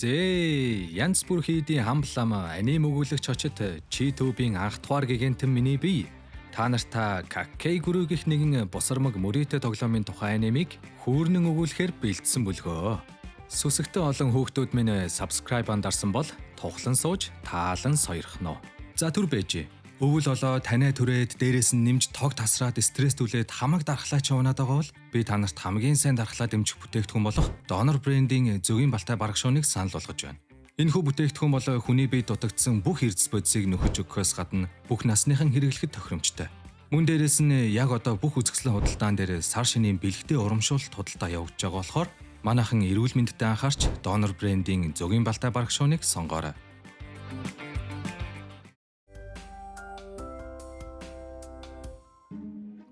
Янз бүр хийдийн хамблам аним өгүүлэгч очит Читубийн анх дугаар гигантэн миний бие. Та нартай Каккей гүрүү гэх нэгэн босармаг мөрөөдө тоглоомын тухай анимыг хүүрнэн өгүүлэхээр бэлдсэн бүлгөө. Сүсэгтэн олон хүүхдүүд минь subscribe андарсан бол тухлан сууж таалан сойрхно. За түр бэж. Өвөл олоо танай түрээд дээрээс нь нэмж тог тасраад стресстүүлээд хамаг дархлаа чи унаад байгаа бол би та нарт хамгийн сайн дархлаа дэмжих бүтээгдэхүүн болох Donor Brand-ийн зөгийн балтай барагшууныг санал болгож байна. Энэхүү бүтээгдэхүүн бол хүний биед дутагдсан бүх эрдэс бодисыг нөхөж өгөхөөс гадна бүх насныхан хэрэглэхэд тохиромжтой. Мөн дээрээс нь яг одоо бүх үзэсгэлэн худалдаан дээр сар шинийн бэлэгтэй урамшуулалт худалдаа явуулж байгаа болохоор манайхан эрүүл мэндэд анхаарч Donor Brand-ийн зөгийн балтай барагшууныг сонгоорой.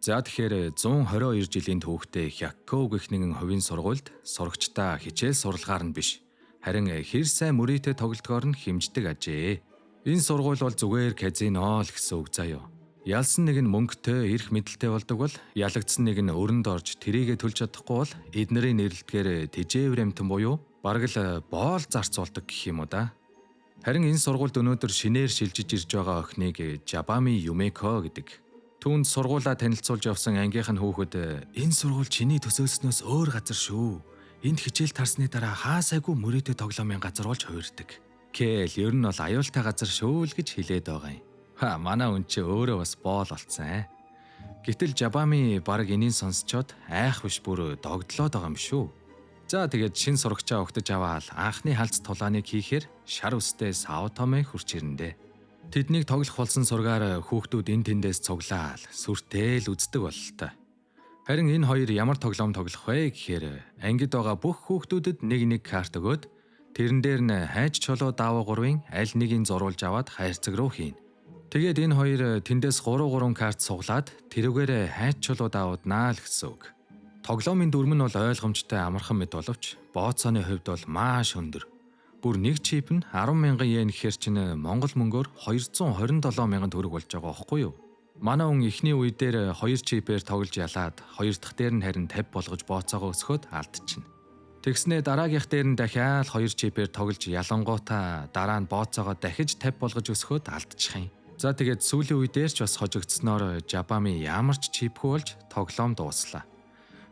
За тэгэхээр 122 жилийн түүхтэй Хякко гэх нэгэн хувийн сургуульд сурагчдаа хичээл сурлагаар нь биш харин хэр сайн мөрөөдө тоглолтгоор нь хэмждэг ажээ. Энэ сургууль бол зүгээр казино л гэсэн үг заяа. Ялсан нэг нь мөнгөтэй, эрх мэдэлтэй болдог бол ялагдсан нэг нь өрөнд орж тэрийгэ төлж чадахгүй бол эднэрийн нэрэлтгээр тэжээвэр амтан буюу бараг л боол зарцуулдаг гэх юм уу да. Харин энэ сургуульд өнөөдөр шинээр шилжиж ирж байгаа охиныг Жабами Юмеко гэдэг. Түүнд сургуулаа танилцуулж явсан ангийнх нь хүүхэд энэ сургууль чиний төсөөлснөөс өөр газар шүү. Энд хичээл тарсны дараа хаасайгүй мөрөөдө тоглоомын газар болж хувирдаг. Кэл ер нь бол аюултай газар шүү л гэж хэлээд байгаа юм. Манай хүн чи өөрөө бас боол болцсон. Гэтэл Жабами баг энийг сонсчоод айх биш бүр догдлоод байгаа юм шүү. За тэгээд шин сурагчаа өгтөж аваад анхны халц тулааныг хийхээр шар үстэй Сао Томе хурч ирэндээ. Тэднийг тоглох болсон сургаар хүүхдүүд энэ тэндээс цуглаал сүртэл үздэг бололтой. Харин энэ хоёр ямар тоглоом тоглох вэ гэхээр ангид байгаа бүх хүүхдүүдэд нэг карт өгөөд тэрэн дээр нь хайж чулуу даавуу гурвын аль нэгийг зурулж аваад хайрцаг руу хийн. Тэгээд энэ хоёр тэндээс 3 карт суглаад тэрүүгээр хайж чулуу даавууднаа л гэсэн үг. Тоглоомын дүрм нь бол ойлгомжтой амархан мэт боловч бооцооны хувьд бол маш өндөр. Бүр нэг чип нь 10,000 йен гэхэр чинь Монгол мөнгөөр 227,000 төгрөг болж байгаа байхгүй юу? Манай хүн эхний үе дээр 2 чипээр тоглож ялаад хоёр дахь дээр нь харин 50 болгож бооцоогоо өсгөөд алдчихна. Тэгснээ дараагийнх дээр нь дахиад 2 чипээр тоглож ялангуутаа дараа нь бооцоогоо дахиж 50 болгож өсгөөд алдчих юм. За тэгээд сүүлийн үе дээр ч бас хожигдсноор Жабами ямар ч чипгүй болж тоглоом дууслаа.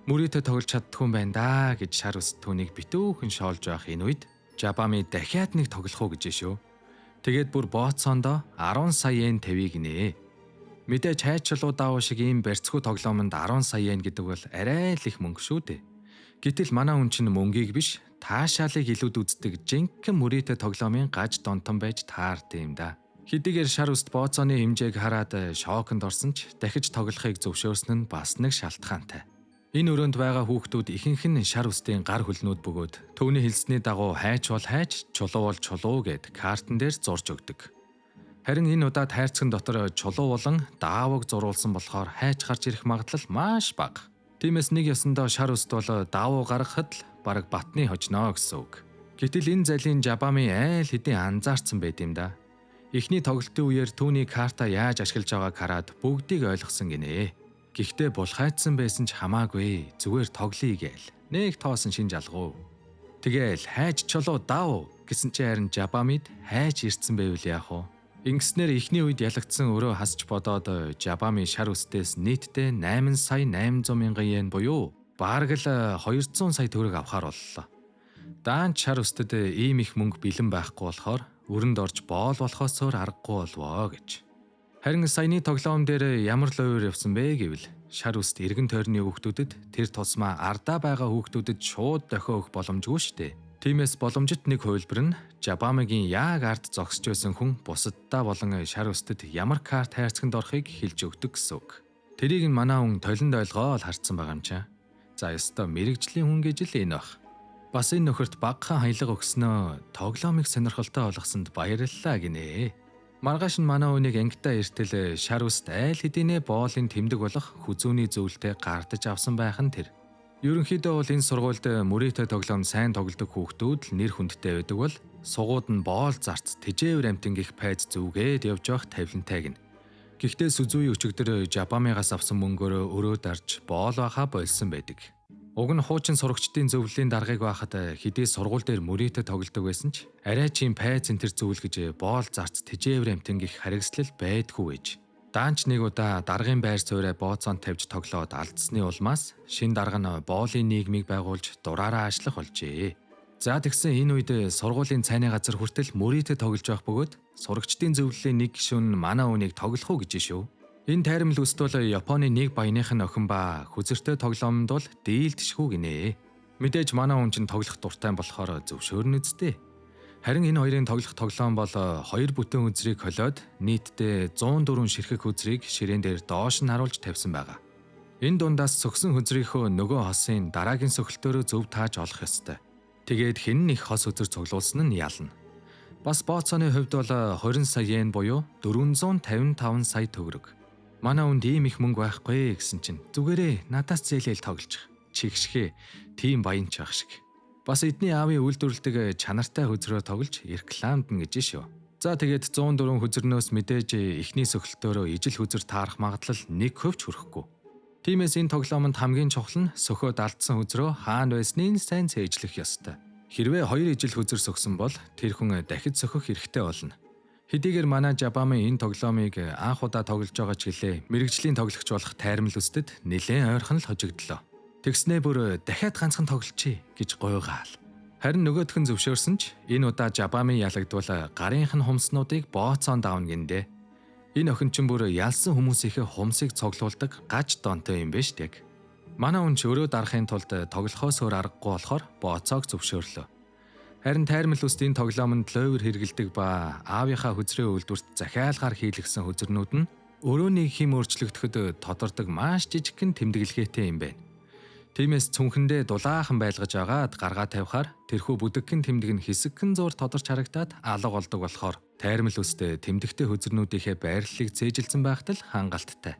Мөрөөдө тоглож чаддгүй юм байна да гэж шар үст түүнийг битүүхэн шоолж байх энэ үед Жабами дахиад нэг тоглох уу гэж шүү. Тэгээд бүр бооцоондоо 10 сая йен тавья гинэ. Мэдээж хайчлуу даав шиг ийм барьцгүй тоглоомонд 10 сая йен гэдэг бол арай л их мөнгө шүү дээ. Гэтэл манай хүн чинь мөнгийг биш таашаалыг илүүд үздэг жинхэнэ мөрөөдө тоглоомын гаж донтон байж таард юм да. Хэдийгээр шар үст бооцооны хэмжээг хараад шоконд орсон ч дахиж тоглохыг зөвшөөрсөн нь бас нэг шалтгаантай. Энэ өрөөнд байгаа хүүхдүүд ихэнх нь шар үстийн гар хөлнүүд бөгөөд төвний хэлсний дагуу хайч бол хайч, чулуу бол чулуу гэд картан дээр зурж өгдөг. Харин энэ удаад хайрцагын дотор чулуу болон даавыг зурулсан болохоор хайч гарч ирэх магадлал маш бага. Тиймээс нэг ёсондоо шар үст бол даавуу гаргахад л бараг батны хожноо гэсэн үг. Гэтэл энэ залийн Жабами айл хэдийн анзаарсан байт юм да. Эхний тоглолтын үеэр түүний карта яаж ашиглаж байгааг хараад бүгдийг ойлгосон гинэ. Гэхдээ булхайдсан байсан ч хамаагүй зүгээр тоглоё гээл. Нэг тоосон шин жалгуу. Тэгээл хайж чулуу дав гэсэн чи харин Жабамид хайж ирцэн байвал яах вэ? Ингэснээр эхний үед ялагдсан өрөө хасч бодоод Жабами шар үстээс нийтдээ 8 сая 800 мянган йен буюу бараг л 200 сая төгрөг авахар боллоо. Даан шар үстэд ийм их мөнгө бэлэн байхгүй болохоор өрөнд орж боол болохоосоор аргагүй болвоо гэж. Харин саяны тоглоом дээр ямар л өөр явсан бэ гэвэл шар үст эргэн тойрны хүүхдүүдэд тэр тусмаа ардаа байгаа хүүхдүүдэд шууд дохио өгөх боломжгүй штэ. Тиймээс боломжит нэг хувилбар нь Жабамигийн яг ард зогсож байсан хүн бусаддаа болон шар үстэд ямар карт хайрцагт орохыг хэлж өгдөг гэсэн үг. Тэрийг нь манай хүн толинд ойлгоо л харцсан байгаа юм чаа. За ёстой мэрэгжлийн хүн гэж л энэ бах. Бас энэ нөхөрт багахан хаялга өгснөө тоглоомыг сонирхолтой болгосонд баярлалаа гинэ. Маргааш нь манай үнийг ангитаа эртэл шар үст айл хэдийнэ боолын тэмдэг болох хүзүүний зөвлөлтөд гардаж авсан байх нь тэр. Ерөнхийдөө бол энэ сургуульд мөрөөдө тоглоом сайн тоглодог хүүхдүүд л нэр хүндтэй байдаг бол сугууд нь боол зарц тэжээвэр амтан гих пайз зүгээд явж байх тавилантай гин. Гэхдээ Сүзүүи өчигдөр Жабамигаас авсан мөнгөөр өрөө дарж боол баха болсон байдаг. Уг нь хуучин сурагчдын зөвлөлийн даргаыг байхад хэдий сургууль дээр мөрөөдө тоглодог байсан ч арай чим пай центр зөвлөгж боол зарц тэжээвэр амтэн гих харгислал байдгүй байж. Даанч нэг удаа даргын байр суурьа бооцоонд тавьж тоглоод алдсны улмаас шин дарга нь боолын нийгмийг байгуулж дураараа ажиллах болжээ. За тэгсэн энэ үед сургуулийн цайны газар хүртэл мөрөөдө тоглож байх бөгөөд сурагчдын зөвлөлийн нэг гишүүн нь манай үнийг тоглох уу гэж шүү. Энэ тайрамл үст бол Японы нэг баяных нь охин ба хүзэртэй тоглоомд бол дийлдэшгүй гинэ. Мэдээж манай хүн чинь тоглох дуртай болохоор зөвшөөрнө үсттэй. Харин энэ хоёрын тоглох тоглоом бол хоёр бүтэн үзрийг холиод нийтдээ 104 ширхэг үзрийг ширээн дээр доош нь харуулж тавьсан байгаа. Энэ дундаас цогсон үзрийнхөө нөгөө хосын дараагийн сөхөлтөөрөө зөв тааж олох ёстой. Тэгээд хэн нэг хос үзэр цуглуулсан нь ялна. Бас бооцооны хувьд бол 20 сая йен буюу 455 сая төгрөг. Манай үнд ийм их мөнгө байхгүй гэсэн чинь зүгээрээ надаас зээлэл тоглож чигшгэ тийм баянч ах шиг. Бас эдний аавын үйлдвэрлэдэг чанартай хөзрөө тоглож рекламдна гэж шүү. За тэгээд 104 хөзөрнөөс мэдээж эхний сөхөлтөөрөө ижил хөзөр таарах магадлал 1% ч хүрэхгүй. Тиймээс энэ тоглоомонд хамгийн чухал нь сөхөөд алдсан хөзрөө хаана байсныг сайн цээжлэх ёстой. Хэрвээ 2 ижил хөзөр сөхсөн бол тэр хүн дахид сөхөх хэрэгтэй болно. Хэдийгээр манай Жабами энэ тоглоомыг анх удаа тоглож байгаа ч гэлээ мэрэгжлийн тоглогч болох тайрамл үстэд нэлээд ойрхон л хожигдлоо. Тэгснээ бүр дахиад ганцхан тоглолчий гэж гуйгаал. Харин нөгөөх нь зөвшөөрсөн ч энэ удаа Жабами ялагдвал гарынх нь хумснуудыг бооцоонд давна гиндэ. Энэ охин ч бүр ялсан хүмүүсийнхээ хумсыг цоглуулдаг гаж донтой юм биш тэг. Манай хүн ч өрөө дарахын тулд тоглохоос өөр аргагүй болохоор бооцоог зөвшөөрлөө. Харин тайрамл үстийн тоглоомонд лойвер хэрэгэлдэг ба аавынхаа хөзрийн үйлдвэрт захиалгаар хийлгсэн хөзөрнүүд нь өрөөний хэм өөрчлөгдөхөд тодордог маш жижигхэн тэмдэглэгээтэй юм байна. Тиймээс цүнхэндээ дулаахан байлгаж агаад гаргаа тавихаар тэрхүү бүдэгхэн тэмдэг нь хэсэгхэн зуур тодорч харагдаад алга болдог болохоор тайрамл үст тэмдэгтэй хөзөрнүүдийнхээ байрлалыг цээжилсэн байхад л хангалттай.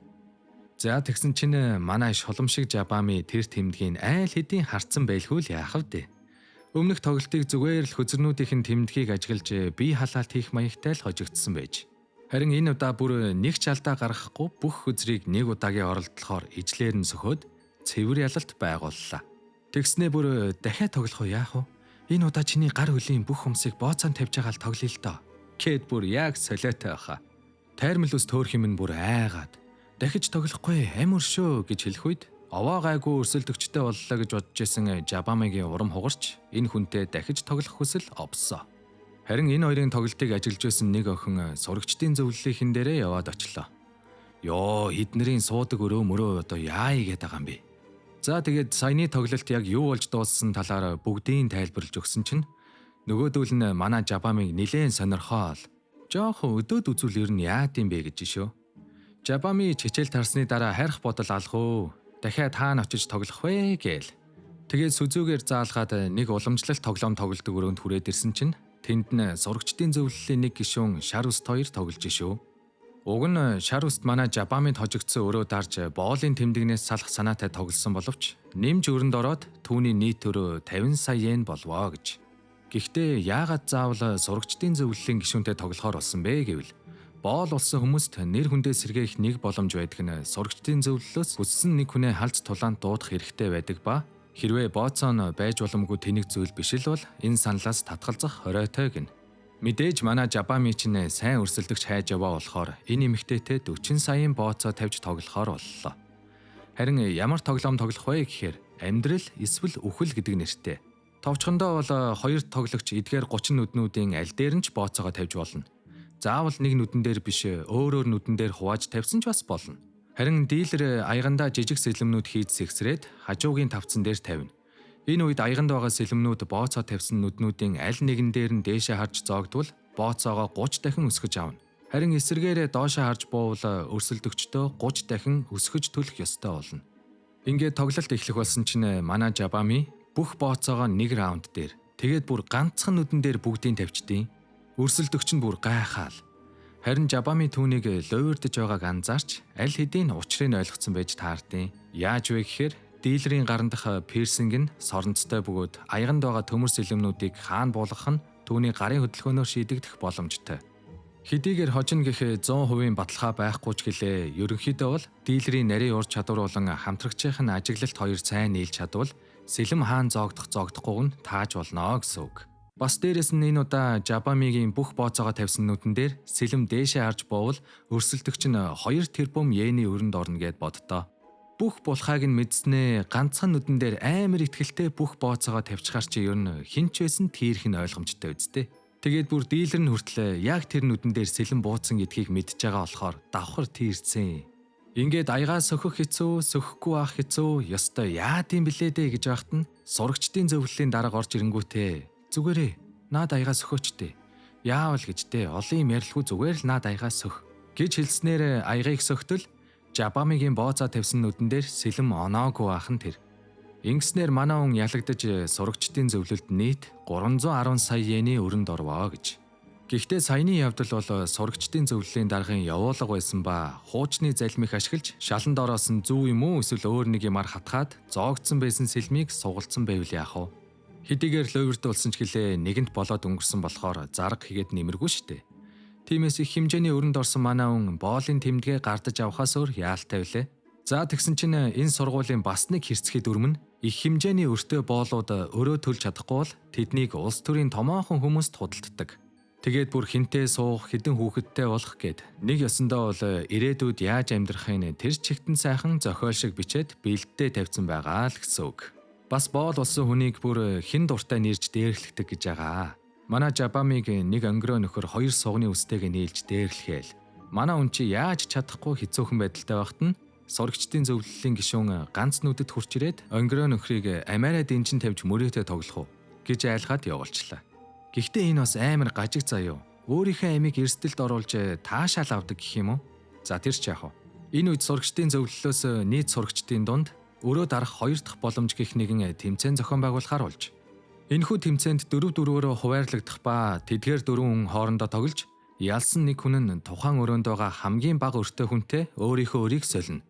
За тэгсэн чинь манай шулам шиг Жабами тэр тэмдгийг айл хэдийн харцсан байлгүй л яах вэ? Өмнөх тоглолтыг зүгээр л хөзөрнүүдийн тэмдгийг ажиглаж бие халаалт хийх маягтай л хожигдсон байж. Харин энэ удаа бүр нэг ч алдаа гаргахгүй бүх хөзрийг нэг удаагийн оролдлохоор ижлээр нь сөхөөд цэвэр ялалт байгууллаа. Тэгснээ бүр дахиад тоглох уу яах вэ? Энэ удаа чиний гар хөлийн бүх хумсыг бооцоонд тавьж байгаа л тоглоё л доо. Гэт бүр яг солиотой байхаа. Тайрамл ус төөрх юм нь бүр айгаад дахиж тоглохгүй амир шүү гэж хэлэх үед овоо гайгүй өрсөлдөгчтэй боллоо гэж бодож исэн Жабамигийн урам хугарч энэ хүнтэй дахиж тоглох хүсэл овссоо. Харин энэ хоёрын тоглолтыг ажиглаж байсан нэг охин сурагчдын зөвлөлийнхэн дээрээ яваад очлоо. Йоо эднэрийн суудаг өрөө мөрөө одоо яа игээд байгаа юм бэ? За тэгээд саяны тоглолт яг юу болж дууссан талаар бүгдийг тайлбарлаж өгсөн чинь нөгөөдөл нь манай Жабамиг нилээн сонирхоол. Жохон өдөөд үзүүл ер нь яад юм бэ гэж шүү. Жабами чичээл тарсны дараа харих бодол алхуу. Дахиад хаана очиж тоглох вэ гээл. Тэгээд сүзүүгээр заалгаад нэг уламжлалт тоглоом тоглодог өрөөнд хүрээд ирсэн чинь тэнд нь сурагчдын зөвлөлийн нэг гишүүн шар үст хоёр тоглож шүү. Уг нь шар үст манай Жабамид хожигдсон өрөө дарж боолын тэмдэгнээс салах санаатай тоглосон боловч нэмж өрөнд ороод түүний нийт өрөө 50 сая йен болвоо гэж. Гэхдээ яагаад заавал сурагчдын зөвлөлийн гишүүнтэй тоглохоор болсон бэ гэвэл боол болсон хүмүүст нэр хүндээ сэргээх нэг боломж байдаг нь сурагчдын зөвлөлөөс хүссэн нэг хүнээ халж тулаанд дуудах хэрэгтэй байдаг ба хэрвээ бооцоон байж боломгүй тэнэг зүйл биш л бол энэ саналаас татгалзах хоройтой гин. Мэдээж манай Жабами чинь сайн өрсөлдөгч хайж яваа болохоор энэ эмэгтэйтэй 40 саяын бооцоо тавьж тоглохоор боллоо. Харин ямар тоглоом тоглох вэ гэхээр амьдрал эсвэл үхэл гэдэг нэртэй. Товчхондоо бол хоёр тоглогч эдгээр 30 нүднүүдийн аль дээр нь ч бооцоогоо тавьж болно. Заавал нэг нүдэн дээр биш өөр нүдэн дээр хувааж тавьсан ч бас болно. Харин дийлэр аягандаа жижиг сэлэмнүүд хийж сэгсрээд хажуугийн тавцан дээр тавина. Энэ үед аяганд байгаа сэлэмнүүд бооцоо тавьсан нүднүүдийн аль нэгэн дээр нь дээшээ харж зоогдвол бооцоогоо 30 дахин өсгөж авна. Харин эсэргээрээ доошоо харж буувал өрсөлдөгчдөө 30 дахин өсгөж төлөх ёстой болно. Ингээд тоглолт эхлэх болсон чинь манай Жабами бүх бооцоогоо нэг раунд дээр тэгээд бүр ганцхан нүдэн дээр бүгдийг тавьчдیں۔ Өрсөлдөгч нь бүр гайхаал. Харин Жабами түүнийг лойвердж байгааг анзаарч аль хэдийн учрыг ойлгоцсон байж таардیں۔ Яаж вэ гэхээр дийлэрийн гаран дах пирсинг нь соронцтой бөгөөд аяганд байгаа төмөр сэлэмнүүдийг хаана буулгах нь түүний гарын хөдөлгөөнөөр шийдэгдэх боломжтой. Хэдийгээр хожин гэх 100% баталгаа байхгүй ч гэлээ ерөнхийдөө бол дийлэрийн нарийн ур чадвар болон хамтрагчийн ажиглалт хоёр сайн нийлж чадвал сэлэм хаан зоогдохгүйг нь тааж болно гэсэн үг. Бас дээрэс нь энэ удаа Жабамигийн бүх бооцоогоо тавьсан нүдэн дээр сэлэм дээшээ харж боовол өрсөлдөгч нь 2 тэрбум йений өрөнд орно гэд боддоо. Бүх булхайг нь мэдснээ ганцхан нүдэн дээр амар ихтгэлтэй бүх бооцоогоо тавьчихаар чи ер нь хинч байсан тийрх нь ойлгомжтой үсттэй. Тэгээд бүр дийлэр нь хүртлээ яг тэр нүдэн дээр сэлэм бууцсан гэдгийг мэдж байгаа болохоор давхар тийрцэн. Ингээд аягаа сөхөх хэцүү, сөхөхгүй байх хэцүү, ёстой яад юм блэ дээ гэж байхад нь сурагчдын зөвлөлийн дарга орж ирэнгүүтээ зүгээрээ наад аягаа сөхөөчтэй. Яавал гэжтэй олон юм ярилгүй зүгээр л наад аягаа сөх гэж хэлснээр аягыг сөхтөл Жабамигийн бооцоо тавьсан нүдэн дээр сэлэм оноогүй байх нь тэр. Ингэснээр манай хүн ялагдаж сурагчдын зөвлөлд нийт 310 сая йений өрөнд орвоо гэж. Гэхдээ саяны явдал бол сурагчдын зөвлөлийн даргын явуулга байсан ба хуучны залмих ашиглаж шаланд ороосон зүв юм уу эсвэл өөр нэг юмар хатгаад зоогдсон байсан сэлмийг сугалцсан байвал яах вэ? Хэдийгээр лойвертуулсан ч гэлээ нэгэнт болоод өнгөрсөн болохоор зарга хийгээд нэмэргүй штэ. Тиймээс их хэмжээний өрөнд орсон манай хүн боолын тэмдгээ гардаж авахаас өөр яалтай вүлээ. За тэгсэн чинь энэ сургуулийн бас нэг хэрцгий дүрм нь их хэмжээний өртөө боолууд өрөө төлж чадахгүй бол тэднийг улс төрийн томоохон хүмүүст худалддаг. Тэгээд бүр хинтээ суух, хідэн хүүхэдтэй болох гэд нэг ёсондоо бол ирээдүйд яаж амьдрахын тэр чигтэн сайхан зохиол шиг бичээд бэлдээ тавьсан байгаа л гэсэн үг. Бас боол болсон хүнийг бүр хин дуртай нэрж дээрлэхдэг гэж байгаа. Манай Жабамиг нэг өнгөрөө нөхөр 2 сугны үстэйг нийлж дээрлэхэл. Манай хүн чи яаж чадахгүй хэцүүхэн байдалтай байхад нь сурагчдын зөвлөлийн гишүүн ганц нүдэд хурч ирээд өнгөрөө нөхрийг амаараа дэнжин тавьж мөрөөдө тоглох уу гэж айлгаад явуулчлаа. Гэхдээ энэ бас амар гажиг заяа. Өөрийнхөө амийг эрсдэлд оруулж таашаал авдаг гэх юм уу? За тэр ч яах вэ? Энэ үед сурагчдын зөвлөлөөс нийт сурагчдын дунд өрөө дарах 2 дахь боломж гэх нэгэн тэмцээн зохион байгуулахаар болж. Энэхүү тэмцээнд 4-4-өөр хуваарлагдах ба тэдгээр 4 хүн хоорондоо тоглож ялсан нэг хүн нь тухайн өрөөнд байгаа хамгийн бага өртөө хүнтэй өөрийнхөө өрийг солино.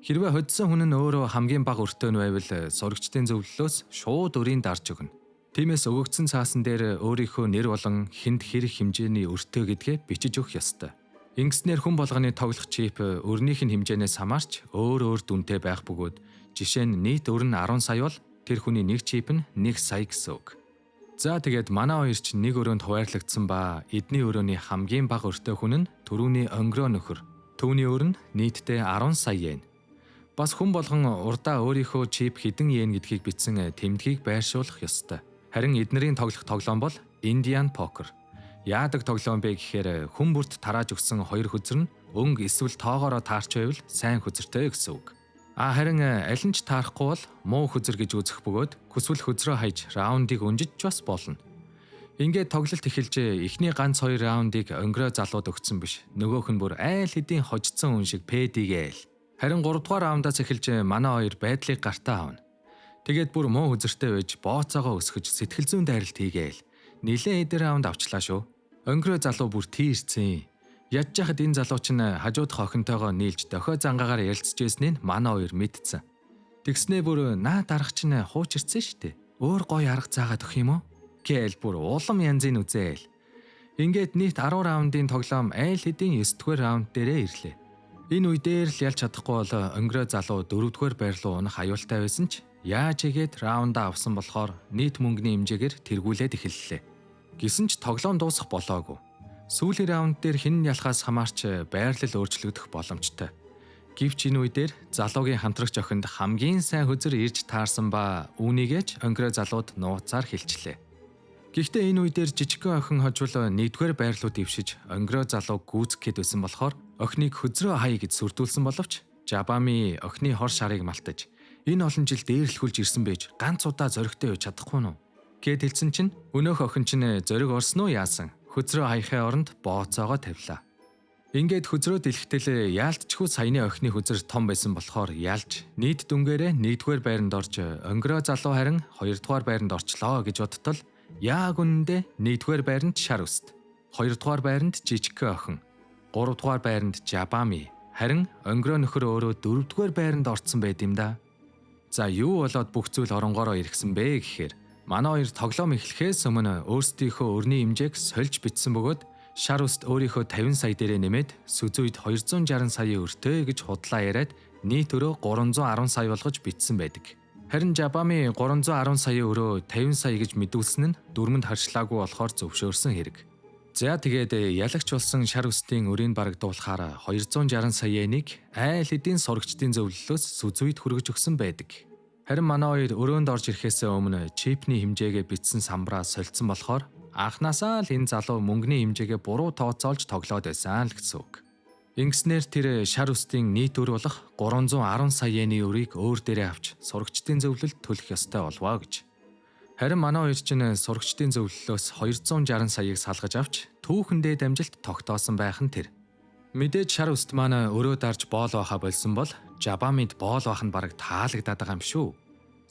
Хэрвээ hodсон хүн нь өөрөө хамгийн бага өртөө нь байвал сурагчдын зөвлөлөөс шууд өрийг дарж өгнө. Тиймээс өгөгдсөн цаасан дээр өөрийнхөө нэр болон хэнд хэрэг хэмжээний өртөө гэдгээ бичиж өгөх ёстой. Ингэснээр хүн болгоны тоглох чип өрнийх нь хэмжээнээс хамаарч өөр дүнтэй байх бөгөөд жишээ нь нийт өр нь 10 сая бол тэр хүний нэг чип нь 1 сая гэсэн үг. За тэгээд манай хоёр ч нэг өрөөнд хуваарлагдсан ба эдний өрөөний хамгийн бага өртөө хүн нь түрүүний өнгөрөө нөхөр. Түүний өр нь нийтдээ 10 сая йен. Бас хүн болгон урдаа өөрийнхөө чип хэдэн йен гэдгийг бичсэн тэмдгийг байршуулах ёстой. Харин эднэрийн тоглох тоглоом бол Indian poker. Яадаг тоглоом бэ гэхээр хүн бүрт тарааж өгсөн 2 хөзөр нь өнгө эсвэл тоогоороо таарч байвал сайн хөзөртэй гэсэн үг. Харин аль нь ч таарахгүй бол муу хөзөр гэж үзэх бөгөөд хүсвэл хөзрөө хайж раундыг өнжиж бас болно. Ингээд тоглолт эхэлж эхний ганц 2 раундыг өнгөрөө залууд өгсөн биш. Нөгөөх нь бүр айл хэдийн хожцсон хүн шиг пэдигээл. Харин 3 дугаар раундаас эхэлж манай хоёр байдлыг гартаа авна. Тэгээд бүр муу хөзөртэй байж бооцоогоо өсгөж сэтгэл зүйн дайралт хийгээл. Нилээн эдэр раунд авчлаа шүү. Өнгөрөө залуу бүр тийрцэн. Ядж яхад энэ залууч нь хажуудах охинтойгоо нийлж дохио зангаагаар ярилцж байсныг манай хоёр мэдсэн. Тэгснээ бүр наа дарах чинь хуучирсан штэ. Өөр гоё арга заагаад өгөх юм уу? Гээл бүр улам янзын үзээл. Ингээд нийт 10 раундын тоглоом айл хэдийн 9 дугаар раунд дээрээ ирлээ. Энэ үедээр л ялж чадахгүй бол өнгөрөө залуу 4 дугаар байр руу унах аюултай байсан ч яаж игээд раундаа авсан болохоор нийт мөнгөний хэмжээгээр тэргүүлээд эхэллээ. Гэсэн ч тоглоом дуусах болоогүй. Сүүлийн раунд дээр хэн ялхаас хамаарч байрлал өөрчлөгдөх боломжтой. Гэвч энэ үедэр залуугийн хамтрагч охинд хамгийн сайн хөзөр ирж таарсан ба үүнийгээч өнгөрөө залууд нууцаар хэлчлээ. Гэхдээ энэ үедэр жижигхэн охин хожвол 1-р байрлуу дэвшиж өнгөрөө залууг гүйцэх гээд байсан болохоор охиныг хөзрөө хай гэж сүрдүүлсэн боловч Жабами охины хор шарыг малтаж энэ олон жил дээрлэхүүлж ирсэн байж ганц удаа зоригтой байж чадахгүй нь гэд хэлсэн чинь өнөөх охин чинь зориг орсон уу яасан хөзрөө хаяхын оронд бооцоогоо тавилаа. Ингээд хөзрөө дэлгэтэл яалтчгүй саяны охины хөзөр том байсан болохоор ялж нийт дүнгээрээ 1-р байранд орж өнгөрөө залуу харин 2-р байранд орчлоо гэж бодтол яг үнэндээ 1-р байранд шар өст, 2-р байранд жижигхэн охин, 3-р байранд Жабами харин өнгөрөө нөхөр өөрөө 4-р байранд орцсон байд юм да. За юу болоод бүх зүйл оронгороо иргсэн бэ гэхээр манай хоёр тоглоом эхлэхээс өмнө өөрсдийнхөө өрний хэмжээг сольж бичсэн бөгөөд шар өст өөрийнхөө 50 сая дээрээ нэмээд сүзүйд 260 сая өртөө гэж худлаа яриад нийт өрөө 310 сая болгож бичсэн байдаг. Харин Жабами 310 сая өрөө 50 сая гэж мэдүүлсэн нь дүрмэнд харшлаагүй болохоор зөвшөөрсөн хэрэг. За тэгээд ялагч болсон шар үстийн өрийг барагдуулахаар 260 саяэныг айл хэдийн сурагчдын зөвлөлөөс сүзүйд хүргэж өгсөн байдаг. Харин манай хоёр өрөөнд орж ирэхээс өмнө чипний хэмжээгээ бичсэн самбараа солилцсон болохоор анхнаасаа л энэ залуу мөнгөний хэмжээгээ буруу тооцоолж тоглоод байсан л гэсэн үг. Ингэснээр тэр шар үстийн нийт өр болох 310 саяны өрийг өөр дээрээ авч сурагчдын зөвлөлд төлөх ёстой болвоо гэж. Харин манай хоёр чинь сурагчдын зөвлөлөөс 260 саяыг салгаж авч түүхэндээ дамжилт тогтоосон байх нь тэр. Мэдээж шар үст маань өрөө дарж боол байха болсон бол Жабамид боол байх нь бараг таалагдаад байгаа юм шүү.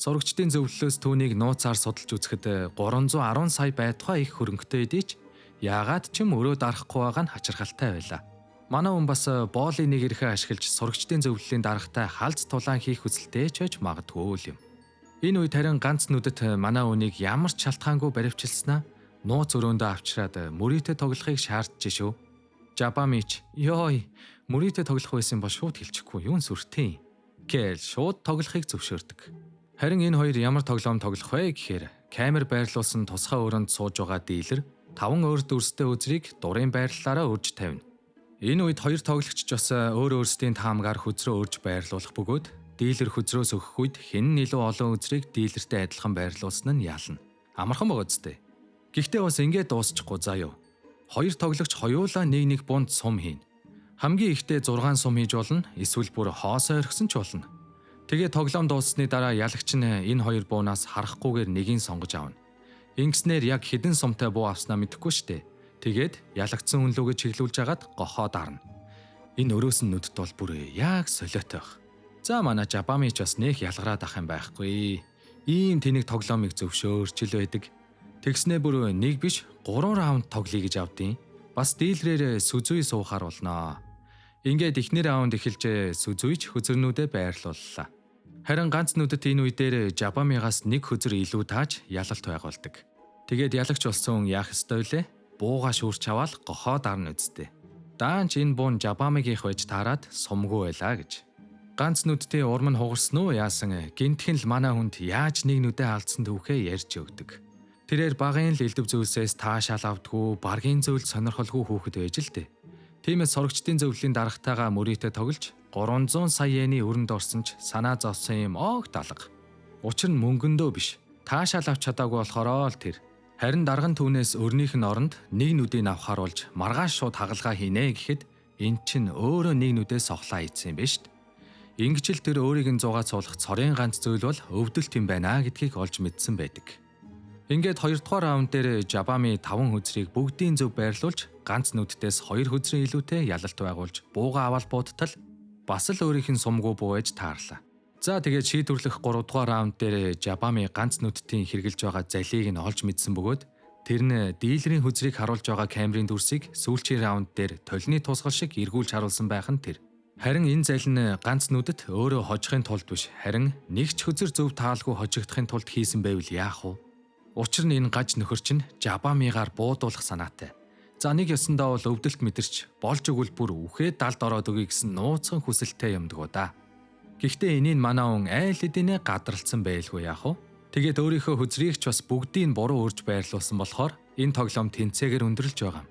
Сурагчдын зөвлөлөөс түүнийг нууцаар судалж үзэхэд 310 сая байтугай их хөрөнгөтэй идэж яагаад ч юм өрөө дарахгүй байгаа нь хачирхалтай байлаа. Манай хүн бас боолын нэг ирэхээ ашиглаж сурагчдын зөвлөлийн даргатай халз тулаан хийх хүсэлтэй ч байж магадгүй юм. Энэ үед харин ганц нүдэт манай үнийг ямар ч шалтгаангүй баривчилснаа нууц өрөөндөө авчираад мөрийтэй тоглохыг шаардж шүү. Жабамич ёй мөрийтэй тоглох байсан бол шууд хэлчихгүй юун сүртэй гээл шууд тоглохыг зөвшөөрдөг. Харин энэ хоёр ямар тоглоом тоглох вэ гэхээр камер байрлуулсан тусгай өрөөнд сууж байгаа дийлэр 5 өөр дүрстэй үзрийг дурын байрлалаараа өрж тавина. Энэ үед хоёр тоглогч ч бас өөр өөрсдийн таамгаар хүзрөө өрж байрлуулах бөгөөд дийлэр хүзрөөс өгөх үед хэн нь илүү олон үзрийг дийлэртэй адилхан байрлуулсан нь ялна. Амархан байгаа зү. Гэхдээ бас ингэж дуусчихгүй заяа. Хоёр тоглогч хоёулаа нэг бунд сум хийн. Хамгийн ихдээ 6 сум хийж болно, эсвэл бүр хоосоо орхисон ч болно. Тэгээ тоглоом дууссаны дараа ялагч нь энэ хоёр буунаас харахгүйгээр нэгийг сонгож авна. Ингэснээр яг хэдэн сумтай буу авснаа мэдэхгүй штэ. Тэгээд ялагдсан үнлүүгээ чиглүүлж агаад гохоо дарна. Энэ өрөөс нь нүдд бол бүр яг солиотой байх. За манай Жабамич бас нэх ялгараад ах юм байхгүй. Ийм тэнэг тоглоомыг зөвшөөрчл байдаг. Тэгснээ бүр нэг биш 3 раунд тоглоё гэж авдیں۔ Бас дийлрээр сүзүй суухаар болноо. Ингээд эхнэр раунд эхэлж сүзүйч хөзөрнүүдээ байрлууллаа. Харин ганц нүдэт энэ үе дээр Жабамигаас нэг хөзөр илүү тааж ялалт байгуулдаг. Тэгээд ялагч болсон хүн яах ёстой вэ? Бууга шүүрч аваад гохоо дарна үсттэй. Даанч энэ буун Жабамигийнх байж таарад сумгүй байлаа гэж. Ганц нүдтэй урам нь хугарсан уу яасан гинтхэн л манай хүнд яаж нэг нүдэ алдсан түүхээ ярьж өгдөг. Тэрээр багын л элдв зүйлсээс таашаал авдггүй, баргийн зөвлөлд сонирхолгүй хүүхэд байж л дээ. Тиймээс сурагчдын зөвлөлийн даргатайгаа мөрийтэй тоглож 300 саяны өрөнд орсон ч санаа зовсон юм огт алга. Учир нь мөнгөндөө биш, таашаал авч чадаагүй болохоороо л тэр. Харин дарган түүнээс өрнийх нь оронд нэг нүдийг авахар болж маргааш шууд хагалгаа хийнэ гэхэд эн чинь өөрөө нэг нүдээ сохлаа ийдсэн юм биш үү? Ингэж л тэр өөрийг нь зугаа цуулах цорын ганц зүйл бол өвдөлт юм байна гэдгийг олж мэдсэн байдаг. Ингээд 2 дугаар раунд дээр Жабами 5 хөзрийг бүгдийн зөв байрлуулж ганц нүдтээс 2 хөзрийн илүүтэй ялалт байгуулж бууга аваад буудтал бас л өөрийнх нь сумгүй буу ээж таарлаа. За тэгээд шийдвэрлэх 3 дугаар раунд дээр Жабами ганц нүдтийн хэрглэж байгаа залийг нь олж мэдсэн бөгөөд тэр нь дийлрийн хөзрийг харуулж байгаа камерын дүрсийг сүүлчийн раунд дээр толны тусгал шиг эргүүлж харуулсан байх нь тэр. Харин энэ зал нь ганц нүдэд өөрөө хожихын тулд биш, харин нэг ч хөзөр зөв таалгүй хожигдохын тулд хийсэн байвал яах вэ? Учир нь энэ гаж нөхөр чинь Жабамигаар буудуулах санаатай. За нэг ёсондоо бол өвдөлт мэдэрч болж өгвөл бүр үхээд далд ороод өгье гэсэн нууцхан хүсэлтэй юмдгоо да. Гэхдээ энийг манай хүн айл хэдийнэ гадралцсан байлгүй яах вэ? Тэгээд өөрийнхөө хөзрийг ч бас бүгдийг буруу өрж байрлуулсан болохоор энэ тоглоом тэнцээгээр өндөрлж байгаа юм.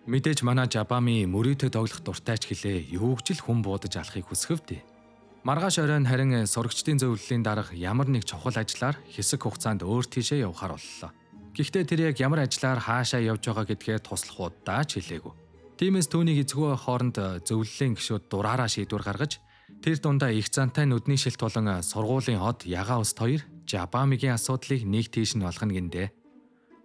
Мэдээж манай Жабами мөрийтэй тоглох дуртай ч гэлээ юугч л хүн буудаж алахыг хүсгэвдээ. Маргааш оройн харин сурагчдын зөвлөлийн дарга ямар нэг чухал ажлаар хэсэг хугацаанд өөр тийшээ явахаар боллоо. Гэхдээ тэр яг ямар ажлаар хаашаа явж байгаа гэдгээ туслах удаа ч хэлээгүй. Тиймээс түүнийг эзгүй хооронд зөвлөлийн гишүүд дураараа шийдвэр гаргаж тэр дундаа их зантай нүдний шилт болон сургуулийн хот ягаа уст хоёр Жабамигийн асуудлыг нэг тийш нь болгоно гиндэ.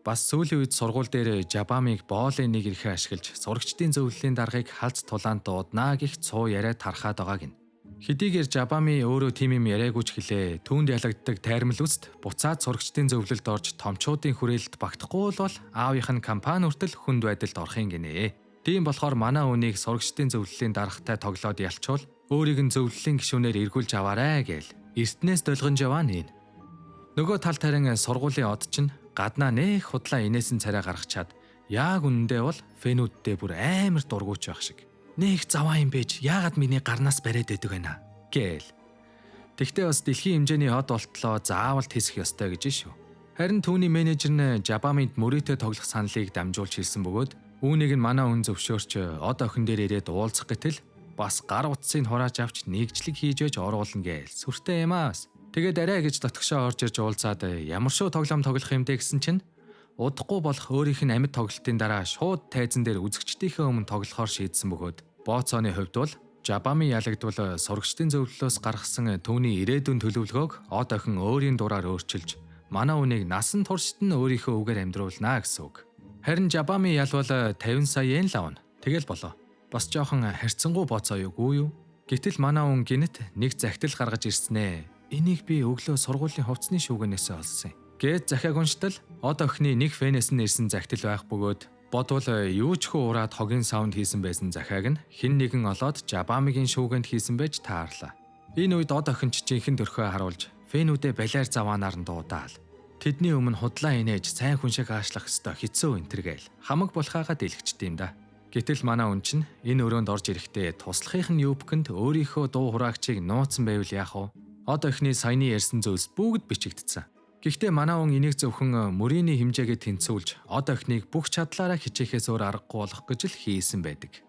Бас сүүлийн үед сургууль дээр Жабамиг боолын нэг ирэхээ ашиглаж сурагчдын зөвлөлийн даргаыг халз тулаанд дууднаа гэх цуу яриа тархаад байгааг нь. Хэдийгээр Жабами өөрөө тийм юм яриагүйч гэлээ түүнд ялагддаг тайрмал үст буцаад сурагчдын зөвлөлд орж томчуудын хүрээлэлд багтахгүй бол аавынх нь компани хүртэл хүнд байдалд орохын гинэ. Тийм болохоор манай үнийг сурагчдын зөвлөлийн даргатай тоглоод ялчвал өөрийг нь зөвлөлийн гишүүнээр эргүүлж аваарай гээл эртнээс долгонж яваа нэ. Нөгөө тал тарин сургуулийн од чинь гаднаа нэх худлаа инээсэн царай гаргачаад яг үнэндээ бол фэнүүддээ бүр амар дургуйч байх шиг. Нэх заваа юм бэж яагаад миний гарнаас бариад идэг байна гээл. Тэгтээ бас дэлхийн хэмжээний хот болтлоо заавал тэсэх ёстой гэж шүү. Харин түүний менежер нь Жабамид мөрөөдө тоглох саналыг дамжуулж хэлсэн бөгөөд үүнийг нь манай хүн зөвшөөрч од охин дээр ирээд уулзах гэтэл бас гар утсыг хурааж авч нэгжлэг хийж өж оруулна гээл сүртэй юм аас. Тэгээд арай гэж дотгошоо орж ирж уулзаад ямар шүү тоглоом тоглох юмдэ гэсэн чинь удахгүй болох өөрийнх нь амьд тоглолтын дараа шууд тайзан дээр үзэгчдийнхээ өмнө тоглохоор шийдсэн бөгөөд Боцооны хувьд бол Жабами ялагдвал сурагчдын зөвлөлөөс гаргасан түүний ирээдүйн төлөвлөгөөг од охин өөрийн дураар өөрчилж манай үнийг насан туршид нь өөрийнхөө үгээр амьдруулнаа гэсэн үг. Харин Жабами ялвал 50 сая yen л авна. Тэгэл болоо. Бас жоохон харьцангуй Боцоо юу? Гэтэл манай хүн гинэт нэг захидал гаргаж ирснэ. Энийг би өглөө сургуулийн хувцсны шүүгэнээс олсон. Гээд захиаг унштал од охины нэг фэнээс нь ирсэн захидал байх бөгөөд бодвол юу ч хөө ураад хогийн саунд хийсэн байсан захиаг нь хэн нэгэн олоод Жабамигийн шүүгэнд хийсэн байж таарлаа. Энэ үед од охин жинхэнэ төрхөө харуулж фэнүүдээ балиар заваанаар нь дуудаал. Тэдний өмнө худлаа инээж сайн хүн шиг аашлах ёстой хэцүү энтергээл хамаг болохаагаа дэлгэчтэй юм да. Гэтэл манай хүн чинь энэ өрөөнд орж ирэхдээ туслахын нь юбкэнд өөрийнхөө дуу хураагчийг нууцсан байвал яах вэ? Од охины саяны ярьсан зүйлс бүгд бичигдсэн. Гэхдээ манай хүн энийг зөвхөн мөрийн хэмжээгээ тэнцвүүлж од охиныг бүх чадлаараа хичээхээс өөр аргагүй болох гэж л хийсэн байдаг.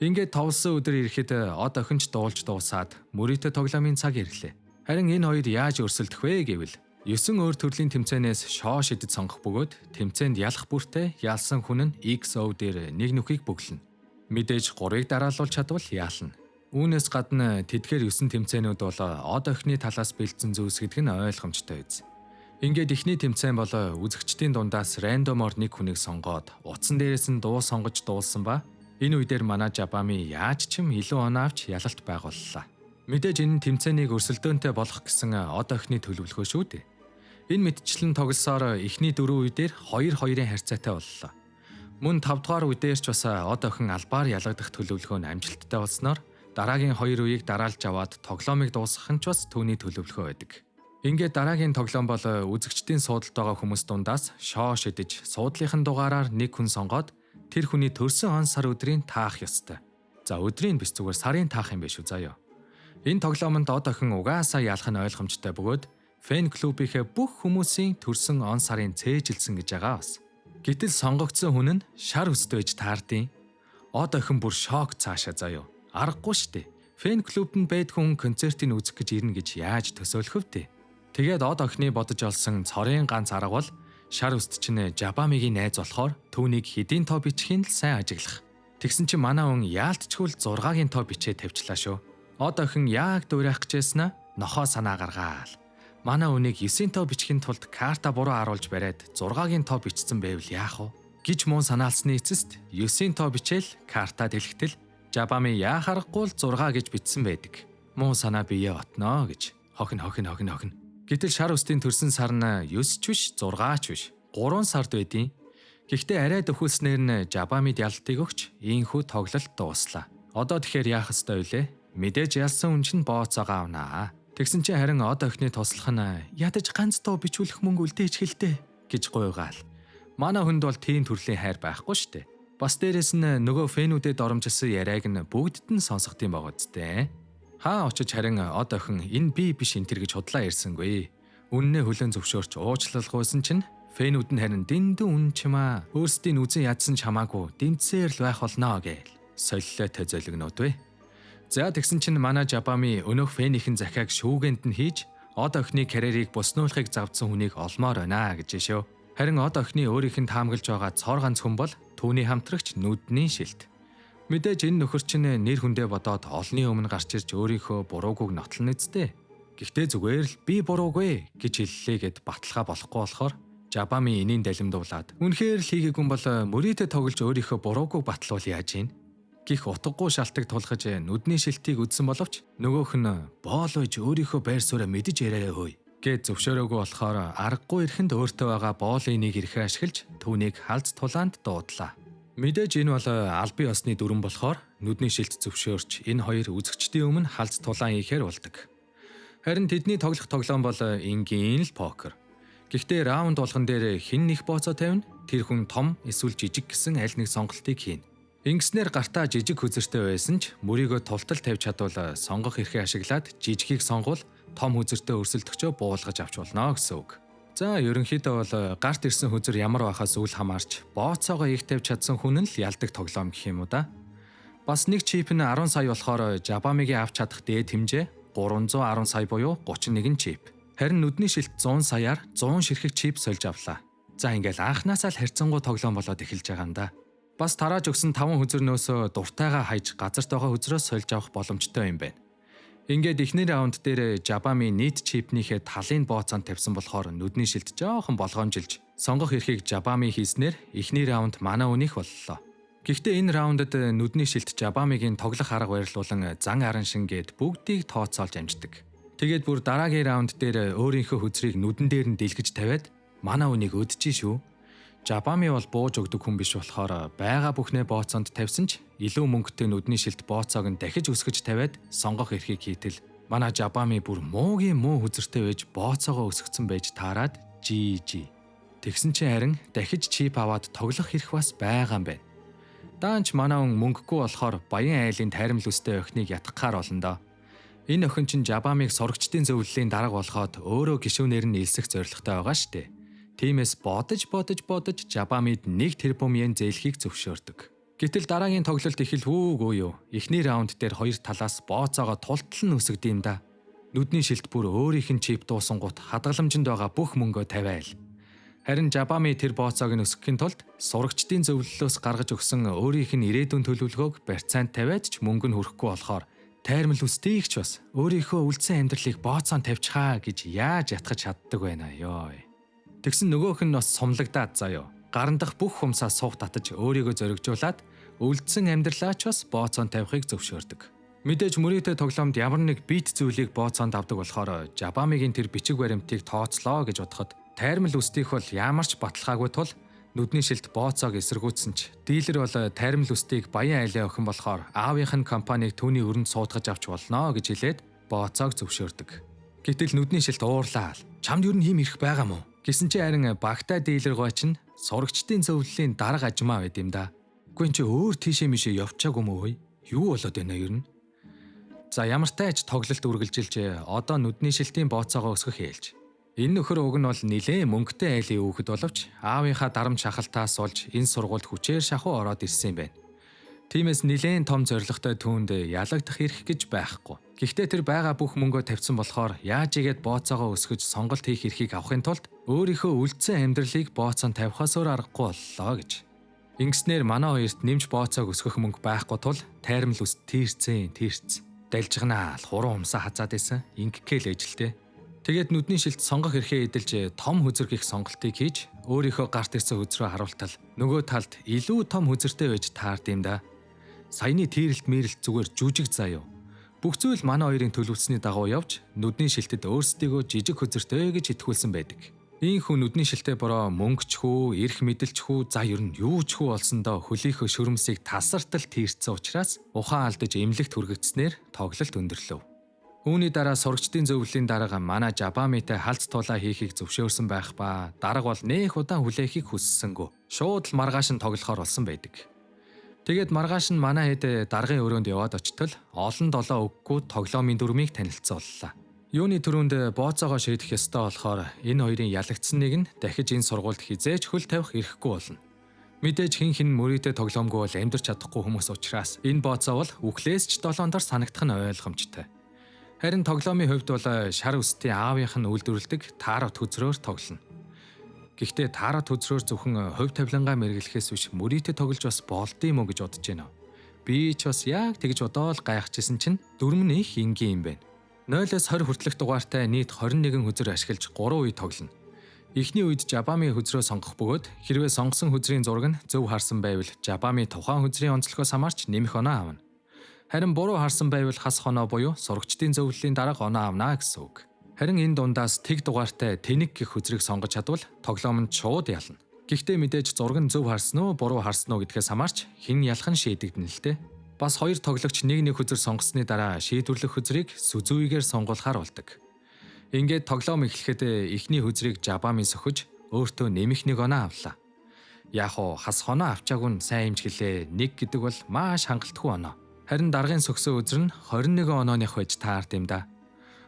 Ингээд товлсон өдөр ирэхэд од охинч дуулж дуусаад мөрийтэй тоглоомын цаг ирлээ. Харин энэ хоёр яаж өрсөлдөх вэ гэвэл 9 өөр төрлийн тэмцээнээс шоо шидэд сонгох бөгөөд тэмцээнд ялах бүртээ ялсан хүн нь XO дээр нэг нүхийг бөглөнө. Мэдээж 3-ыг дараалуулж чадвал яална. Үүнээс гадна тэдгээр 9 тэмцээнүүд бол од охины талаас бэлдсэн зүйлс гэдг нь ойлгомжтой биз. Ингээд ихний тэмцээн бол үзэгчдийн дундаас рандомоор нэг хүнийг сонгоод утсан дээрээс нь дуу сонгож дуулсан ба энэ үедэр манай Жабами яаж ч юм илүү онаавч ялалт байгууллаа. Мэдээж энэ тэмцээнийг өрсөлдөөнтэй болох гэсэн од охины төлөвлөгөө шүү дээ. Энэ мэтчлэн тоглосоор эхний 4 үедэр 2-2-ын харьцаатай боллоо. Мөн 5 дугаар үедэр ч бас од охин албаар ялагдах төлөвлөгөө нь амжилттай болсноор дараагийн 2 үеийг дараалж аваад тоглоомыг дуусгах нь ч бас түүний төлөвлөгөө байдаг. Ингээд дараагийн тоглоом бол үзэгчдийн суудалд байгаа хүмүүс дундаас шоо шидэж суудлынхын дугаараар нэг хүн сонгоод тэр хүний төрсөн он сар өдрийн таах ёстой. За өдрийн биш зүгээр сарын таах юм биш үү заяа. Энэ тоглоомонд од охин угаасаа ялах нь ойлгомжтой бөгөөд фэн клубийнхээ бүх хүмүүсийн төрсөн он сарын цээжилсэн гэж байгаа бас. Гэтэл сонгогдсон хүн нь шар өстэй байж таардیں۔ Од охин бүр шок цаашаа заяа. Аргагүй штэ. Фэн клубт нь байд хүн концертыг үзэх гэж ирнэ гэж яаж төсөөлөх вэ? Тэгээд од охины бодож олсон цорын ганц арга бол шар өст чинь Жабамигийн найз болохоор түүнийг хэдийн тоо бичихийг л сайн ажиглах. Тэгсэн чинь манай хүн яалтчгүй 6-гийн тоо бичээ тавьчлаа шүү. Од охин яг дуурайх гэжсэн нохоо санаа гаргаал. Манай үнийг 9-ийн тоо бичихийн тулд карта буруу харуулж бариад 6-гийн тоо бичсэн байвал яах вэ? Гэж мөн санаалсны эцэст 9-ийн тоо бичээл карта дэлгэтэл Жабами яах аргагүй л 6 гэж бичсэн байдаг. Мөн санаа бие отноо гэж. Хохин. Гэтэл шар өстийн төрсөн сар нь 9 ч биш 6 ч биш 3 сард байдیں۔ Гэхдээ арай дөхүүлснээр нь Жабамид ялтыг өгч ийхүү тоглолт дууслаа. Одоо тэгэхээр яах ёстой вэ? Мэдээж ялсан хүн чинь Боцоогоо авнаа. Тэгсэн чинь харин од охины туслах нь ядаж ганц тоо бичүүлэх мөнгө үлдээж хэлтэй гэж гуйгаал. Манай хүнд бол тийм төрлийн хайр байхгүй штэ. Бас дээрэс нь нөгөө фэнүүдэд оромжилсан яриаг нь бүгдд нь сонсох юм байгаа зү. Хаа очиж харин од охин энэ би биш энтэр гэж худлаа ярьсангүй. Үннээ хөлөн зөвшөөрч уучлалгүйсэн чинь фэнүүд нь харин дэндүү үн чимаа өөрсдийн үзэн ядсан ч хамаагүй дэмцээр л байх болноо гээл солилоо төзөлгнүүд вэ. За тэгсэн чинь манай Жабами өнөөх фэнийхэн захиаг шүүгэнд нь хийж од охины карьерийг буснуулахыг завдсан хүнийг олмоор байна гэж шүү. Харин од охины өөрийнх нь таамаглаж байгаа цор ганц хүн бол түүний хамтрагч нүдний шилт. Мэдээж энэ нөхөр чинь нэр хүндээ бодоод олонний өмнө гарч ирж өөрийнхөө буруугүйг нотлно үсттэй. Гэхдээ зүгээр л би буруугүй гэж хэллээ гэд баталгаа болохгүй болохоор Жабами энийн далимдуулаад үнэхээр л хийгээгүй бол мөрийтэй тоглож өөрийнхөө буруугүйг батлуул яаж ийн? Гих утгагүй шалтгаан тулгаж нүдний шилтийг үдсэн боловч нөгөөх нь боол байж өөрийнхөө байр сууриа мэдэж яриараа хөөе гэд зөвшөөрөөгүй болохоор аргагүй ирэхэнд өөртөө байгаа боолын нэг ирэхээ ашиглаж түүнийг халз тулаанд дуудлаа. Мэдээж энэ бол албан ёсны дүрэн болохоор нүдний шилт зөвшөөрч энэ хоёр үзэгчдийн өмнө халз тулаан хийхээр болдог. Харин тэдний тоглох тоглоом бол энгийн л покер. Гэхдээ раунд болгон дээр хэн нэг бооцоо тавина тэр хүн том эсвэл жижиг гэсэн аль нэг сонголтыг хийнэ. Ингэснээр гартаа жижиг хүзэртэй байсан ч мөрийгөө тултал тавьж чадвал сонгох эрхээ ашиглаад жижигийг сонгол том хүзэртэй өрсөлдөгчөө буулгаж авч болно гэсэн үг. За ерөнхийдөө бол гарт ирсэн хүзэр ямар байхаас үл хамаарч бооцоогоо их тавьж чадсан хүн нь л ялдаг тоглоом гэх юм уу да. Бас нэг чип нь 10 сая болохоор Жабамигийн авч чадах дээд хэмжээ 310 сая буюу 31 чип. Харин нүдний шилт 100 саяар 100 ширхэг чип сольж авлаа. За ингээл анхнаасаа л харьцангуй тоглоом болоод эхэлж байгаа юм да. Бас тарааж өгсөн 5 хүзэрнөөсөө дуртайгаа хайж газарт байгаа хүзрөөс сольж авах боломжтой юм байна. Ингээд эхний раунд дээр Жабами нийт чипнийхээ талын бооцоонд тавьсан болохоор нүдний шилт жоохон болгоомжилж сонгох эрхийг Жабами хийснээр эхний раунд манай үнийх боллоо. Гэхдээ энэ раундад нүдний шилт Жабамигийн тоглох арга барилуулан зан аран шингээд бүгдийг тооцоолж амждаг. Тэгээд бүр дараагийн раунд дээр өөрийнхөө хүзрийг нүдэн дээр нь дэлгэж тавиад манай үнийг өдөж шүү. Жабами бол бууж өгдөг хүн биш болохоор байгаа бүхнээ бооцоонд тавьсан ч илүү мөнгөтэй нүдний шилт бооцоог нь дахиж өсгөж тавиад сонгох эрхийг хийтэл манай Жабами бүр муугийн муу хүзэртэй байж бооцоогоо өсгцэн байж таарад GG. Тэгсэн чинь харин дахиж чип аваад тоглох эрх бас байгаа юм байна. Даанч манай хүн мөнгөгүй болохоор баян айлын тайрамл үстэй охиныг ятгахаар болно доо. Энэ охин чинь Жабамиг сурагчдын зөвлөлийн дарга болоход өөрөө гишүүнээр нь илсэх зорилготой байгаа штэ. Тиймээс бодож Жабамид 1 тэрбум йен зээлхийг зөвшөөрдөг. Гэтэл дараагийн тоглолт эхэлвүүгүй юу. Эхний раунд дээр хоёр талаас бооцоогоо тултал нь өсгдөм да. Нүдний шилт бүр өөрийнх нь чип дуусангууд хадгаламжинд байгаа бүх мөнгөө тавиал. Харин Жабами тэр бооцоог нь өсгөхийн тулд сурагчдын зөвлөлөөс гаргаж өгсөн өөрийнх нь ирээдүйн төлөвлөгөөг барьцаанд тавиад ч мөнгө нь хүрэхгүй болохоор тайрмал үстийг ч бас өөрийнхөө үлдсэн амьдралыг бооцоонд тавьчихаа гэж яаж ятгах чаддаг байна ёо. Тэгсэн нөгөөх нь бас сумлагдаад заяо. Гарандах бүх хумсаа суух татаж өөрийгөө зоригжуулаад үлдсэн амьдралаа ч бас бооцоонд тавихыг зөвшөөрдөг. Мэдээж мөрөөдөө тоглоомд ямар нэг бит зүйлийг бооцоонд авдаг болохоор Жабамигийн тэр бичиг баримтыг тооцлоо гэж бодоход тайрмал үстих бол ямар ч баталгаагүй тул нүдний шилт бооцоог эсэргүүцсэн ч дилер бол тайрмал үстийг баян айлын охин болохоор аавынх нь компанийг түүний өрөнд суудгаж авч болно гэж хэлээд бооцоог зөвшөөрдөг. Гэтэл нүдний шилт уурлаа. Чамд юу нэм ирэх байгаа мó? Гэсэн чи харин багтаа дилер гоо чинь сурагчдын зөвлөлийн дарга ажмаа байд юм да. Үгүй чи өөр тийшээ мишээ явчаагүй мөө. Юу болоод байна ер нь? За ямар тач тоглолт үргэлжилж одоо нүдний шилтийн бооцоогоо өсгөх ээлж. Энэ нөхөр уг нь бол нилээн мөнгөтэй айлын хүүхэд боловч аавынхаа дарамт шахалтаас олж энэ сургуульд хүчээр шахуу ороод ирсэн юм байна. Тиймээс нилээн том зоригтой түүнд ялагдах эрх гэж байхгүй. Гэхдээ тэр байгаа бүх мөнгөө тавьсан болохоор яаж игээд бооцоогоо өсгөж сонголт хийх эрхийг авахын тулд өөрийнхөө үлдсэн амьдралыг бооцоонд тавихаас өөр аргагүй боллоо гэж. Ингэснээр манай хоёрт нэмж бооцоог өсгөх мөнгө байхгүй тул тайрмал үст тийрцэн. Далжгнаа л хуруу умсаа хазаад исэн. Ингэхэл эжилтэй. Тэгээд нүдний шилт сонгох эрхээ эдэлж том хүзэр гих сонголтыг хийж өөрийнхөө гарт ирсэн хүзрөө харуултал нөгөө талд илүү том хүзэртэй байж таард юм да. Саяны тийрэлт мэрэлт зүгээр жүжиг заяо. Бүх зүйл манай хоёрын төлөвлөсний дагуу явж нүдний шилтэд өөрсдийгөө жижиг хүзэртэй гэж итгүүлсэн байдаг. Ийм хүн нүдний шилтээ бороо мөнгөчхүү, эрх мэдэлчхүү, за ер нь юу ч хүү олсондоо хөлийнхөө шүрмсийг тасартал тийрцсэн учраас ухаан алдаж эмнэлэгт хүргэгдснээр тоглолт өндөрлөв. Үүний дараа сурагчдын зөвлөлийн дарга манай Жабамитай халц тулаа хийхийг зөвшөөрсөн байх ба дарга бол нэх удаан хүлээхийг хүссэнгүй. Шууд л маргааш нь тоглохоор болсон байдаг. Тэгээд маргааш нь манай хэд даргын өрөөнд яваад очтол олон долоо өггүй тоглоомын дүрмийг танилцууллаа. Юуны төрөнд бооцоогоо шийдэх ёстой болохоор энэ хоёрын ялагдсан нэг нь дахиж энэ сургуульд хизээж хөл тавих эрхгүй болно. Мэдээж хин мөрөөдөө тоглоомгүй бол амьдарч чадахгүй хүмүүс учраас энэ бооцоо бол үхлээс ч 7 дор санагдах нь ойлгомжтой. Харин тоглоомын хувьд бол шар үстийн аавынх нь үйлдвэрлэдэг таарот хүзрөөр тоглоно. Гэхдээ таарот хүзрөөр зөвхөн хувь тавилангаа мэргэлэхээс биш мөрөөдөө тоглож бас болдсон юм уу гэж бодож байна. Би ч бас яг тэгж бодоол гайхажсэн чинь дүрм нь их энгийн юм байна. 0-20 хүртэлх дугаартай нийт 21 хүзэр ашиглаж 3 үе тоглоно. Эхний үед Жабами хүзрөө сонгох бөгөөд хэрвээ сонгосон хүзрийн зураг нь зөв харсан байвал Жабами тухайн хүзрийн онцлогоос хамаарч нэмэх оноо авна. Харин буруу харсан байвал хасах оноо буюу сурагчдын зөвлөлийн дарга оноо авна гэсэн үг. Харин энэ дундаас тэг дугаартай тэнэг гэх хүзрийг сонгож чадвал тоглоом нь шууд ялна. Гэхдээ мэдээж зураг нь зөв харсан уу, буруу харсан уу гэдгээс хамаарч хэн ялах нь шийдэгдэнэ л дээ. Бас хоёр тоглогч нэг хүзэр сонгосны дараа шийдвэрлэх хүзрийг сүзүүгээр сонгуулахар болдог. Ингээд тоглоом эхлэхэд эхний хүзрийг Жабами сөхөж өөртөө нэмэх нэг оноо авлаа. Яг уу хас хоноо авчаагүй нь сайн имжгэлээ. 1 гэдэг бол маш хангалтгүй оноо. Харин даргын сөгсөө үзэр нь 21 онооных байж таард юм да.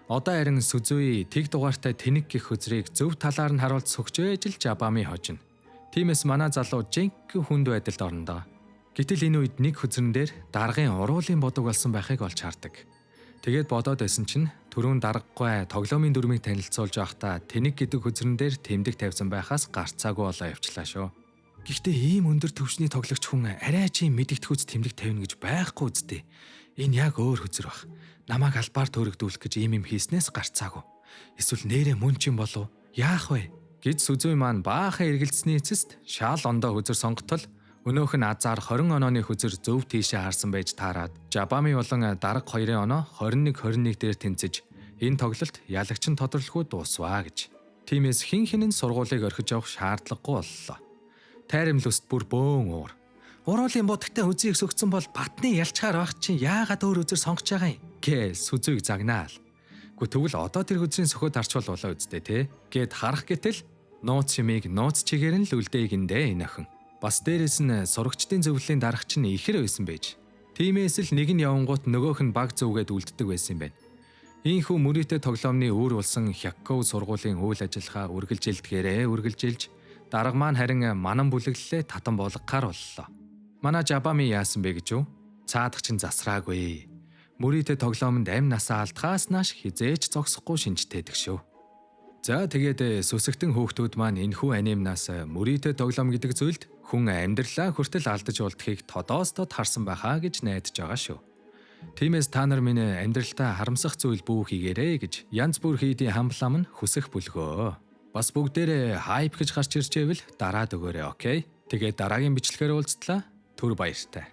Одоо харин Сүзүи тэг дугаартай тэнэг гих хөзрийг зөв талаар нь харуулж сөгчөөж л Жабами хожино. Тиймээс манай залуу жинхэнэ хүнд байдалд орно доо. Гэтэл энэ үед нэг хөзрөн дээр даргын уруулын бодог болсон байхыг олж хардаг. Тэгээд бодоод байсан чинь түрүүн даргагүй тоглоомын дүрмийг танилцуулж байхдаа тэнэг гэдэг хөзрөн дээр тэмдэг тавьсан байхаас гарцаагүй болоо явчлаа шүү. Гэхдээ ийм өндөр төвшний тоглогч хүн арай чи мэдэгдэхүйц тэмдэг тавина гэж байхгүй үсттэй. Энэ яг өөр хөзөр бах. Намайг албаар төрөгдүүлэх гэж ийм юм хийснээс гарцаагүй. Эсвэл нэрэ мөн ч юм болов яах вэ? Гэж Сүзүи маань баахан эргэлзсний эцэст шаал ондоо хөзөр сонготол өнөөх нь азар 20 онооны хөзөр зөв тийшээ харсан байж таарад Жабами болон дарга 2-ын оноо 21-21 дээр тэнцэж энэ тоглолт ялагчин тодорлоход дуусваа гэж. Тиймээс хин хинэн сургуулийг орхиж явах шаардлагагүй боллоо. Тайрамл өст бүр бөөн уур. Уруулын будагтай үзийг сөгцсөн бол батны ялчгаар байх чинь яагаад өөр үзэр сонгож байгаа юм? Гээл Сүзүийг загнаал. Тэгвэл одоо тэр үзрийн сөхөд харчвал болоо үсттэй те. Гэт харах гэтэл нууц шимийг нууц чигээр нь л үлдээг эндээ энэ охин. Бас дээрэс нь сурагчдын зөвлөлийн дарагч нь ихэр байсан байж. Тиймээс л нэг нь явангуут нөгөөх нь баг зүгээд үлддэг байсан юм байна. Ийхүү мөрөөдө тоглоомны өөр болсон Хякков сургуулийн үйл ажиллагаа үргэлжилж дарга маань харин манан бүлэглэлээ татан болгохаар боллоо. Манай Жабами яасан бэ гэж юу? Цаадах чинь засраагүй. Мөрөөдө тоглоомонд амь насаа алдхаас нааш хизээч зогсохгүй шинжтэйдэг шүү. За тэгээд сүсэгтэн хөөхтүүд маань энэхүү анимнаас мөрөөдө тоглоом гэдэг зүйлд хүн амьдралаа хүртэл алдаж болдгийг тодоос тод харсан байхаа гэж найдаж байгаа шүү. Тиймээс та нар минь амьдралтаа харамсах зүйл бүү хийгээрэй гэж янз бүр хийдийн хамлам нь хүсэх бүлгөө. Бас бүгдээрээ хайп гэж гарч ирчээвэл дараад өгөөрэй, окей? Тэгээд дараагийн бичлэгээр уулзтлаа. Түр баяртай.